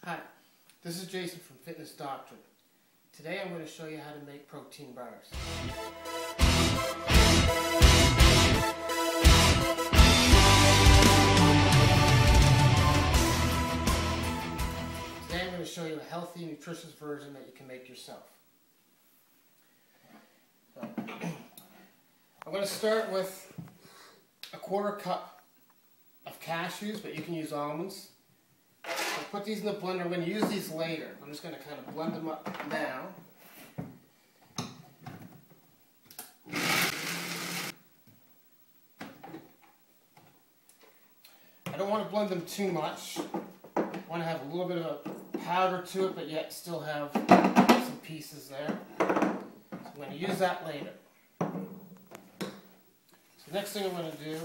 Hi, this is Jason from Fitness Doctrine. Today I'm going to show you how to make protein bars. Today I'm going to show you a healthy, nutritious version that you can make yourself. I'm going to start with a quarter cup of cashews, but you can use almonds. I'll put these in the blender. I'm going to use these later. I'm just going to kind of blend them up now. I don't want to blend them too much. I want to have a little bit of a powder to it, but yet still have some pieces there. So I'm going to use that later. So the next thing I'm going to do,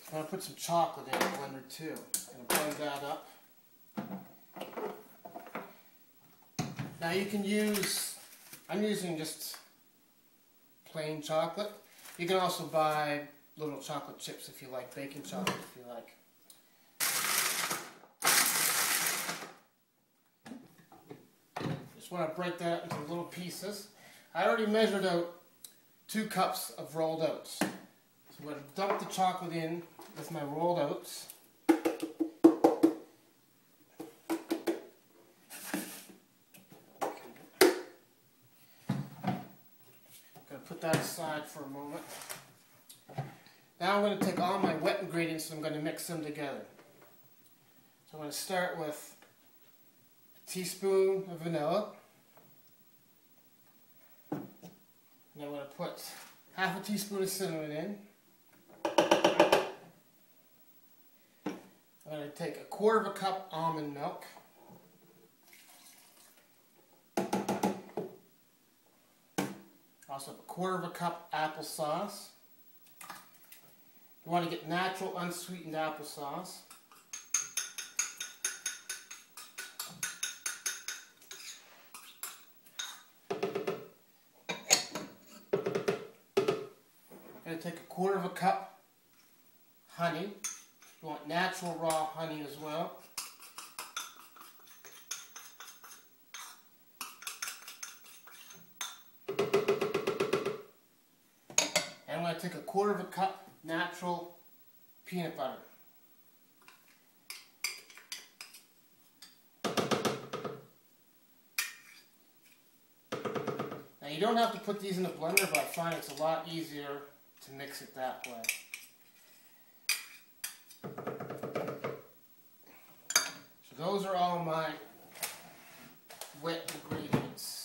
I'm going to put some chocolate in the blender too. I'm going to blend that up. Now you can use, I'm using just plain chocolate. You can also buy little chocolate chips if you like, baking chocolate if you like. Just want to break that into little pieces. I already measured out 2 cups of rolled oats. So I'm going to dump the chocolate in with my rolled oats. Put that aside for a moment. Now I'm going to take all my wet ingredients and I'm going to mix them together. So I'm going to start with a teaspoon of vanilla. And I'm going to put half a teaspoon of cinnamon in. I'm going to take a quarter of a cup almond milk. Also a quarter of a cup applesauce. You want to get natural, unsweetened applesauce. I'm going to take a quarter of a cup honey. You want natural raw honey as well. I'm going to take a quarter of a cup natural peanut butter. Now you don't have to put these in the blender, but I find it's a lot easier to mix it that way. So those are all my wet ingredients.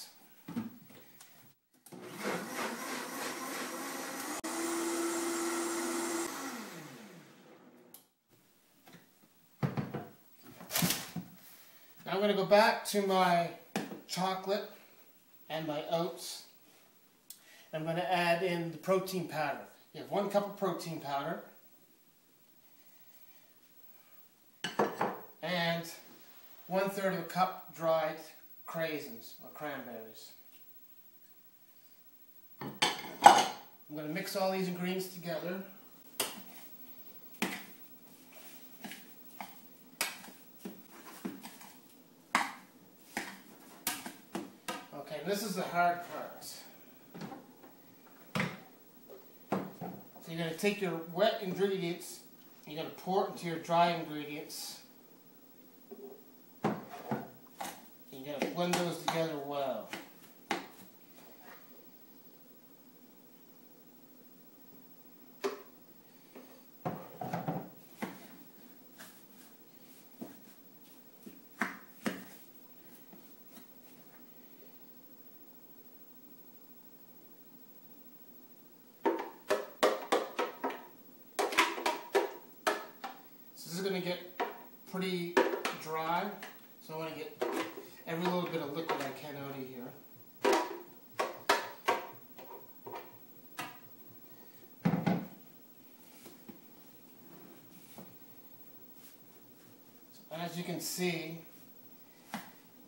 I'm going to go back to my chocolate and my oats. I'm going to add in the protein powder. You have 1 cup of protein powder and 1/3 of a cup dried craisins or cranberries. I'm going to mix all these ingredients together. Okay, this is the hard part. So you're going to take your wet ingredients, you're going to pour it into your dry ingredients, and you're going to blend those together well. This is going to get pretty dry, so I want to get every little bit of liquid I can out of here. So as you can see,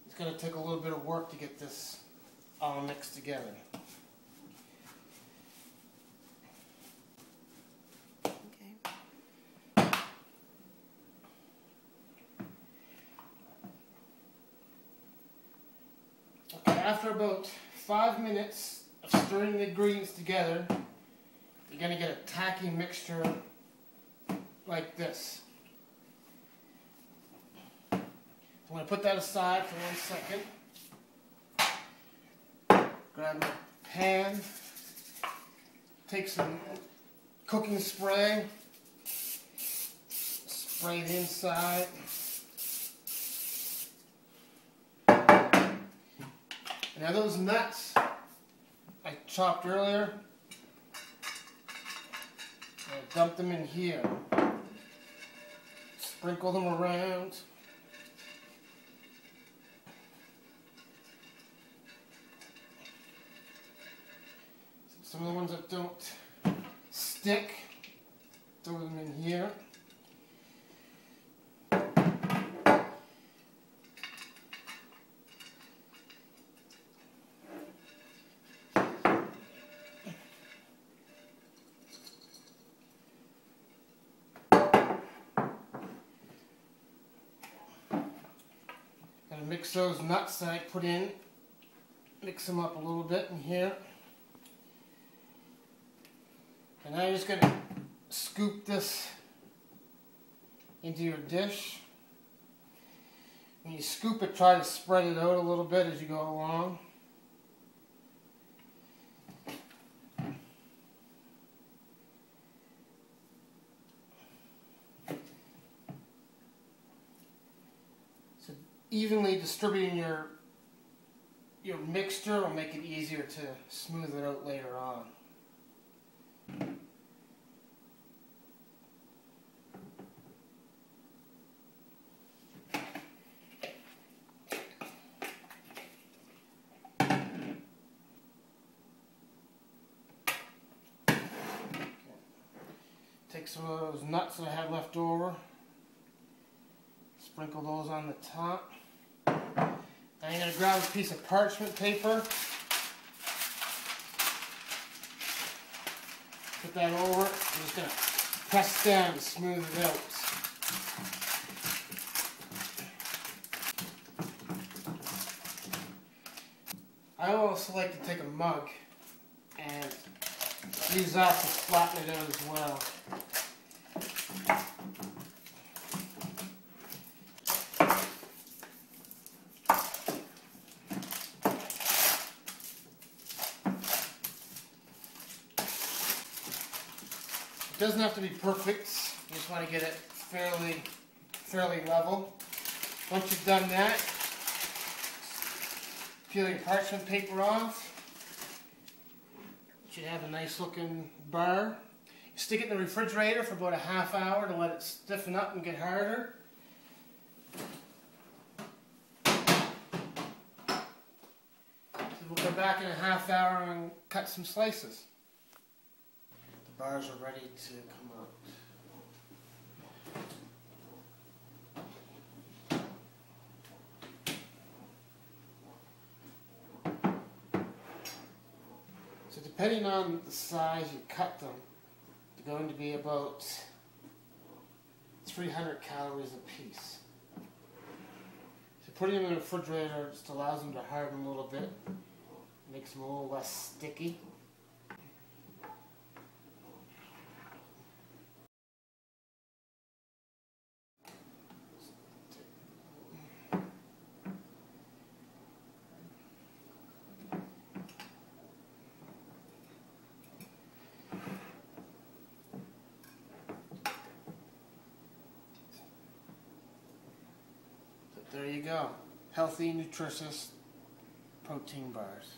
it's going to take a little bit of work to get this all mixed together. after about 5 minutes of stirring the ingredients together, you're going to get a tacky mixture like this. I'm going to put that aside for 1 second. Grab my pan, take some cooking spray, spray it inside. Now those nuts I chopped earlier, I dump them in here. Sprinkle them around. Some of the ones that don't stick, throw them in here. Mix those nuts that I put in, mix them up a little bit in here. And now you're just going to scoop this into your dish. When you scoop it, try to spread it out a little bit as you go along. Evenly distributing your mixture will make it easier to smooth it out later on. Take some of those nuts that I have left over, sprinkle those on the top. Now I'm going to grab a piece of parchment paper, put that over, I'm just going to press down to smooth it out. I also like to take a mug and use that to flatten it out as well. It doesn't have to be perfect, you just want to get it fairly level. Once you've done that, peel your parchment paper off. You should have a nice looking bar. You stick it in the refrigerator for about a half hour to let it stiffen up and get harder. So we'll come back in a half hour and cut some slices. Bars are ready to come out. So depending on the size you cut them, they're going to be about 300 calories a piece. So putting them in the refrigerator just allows them to harden a little bit, makes them a little less sticky. There you go. Healthy, nutritious protein bars.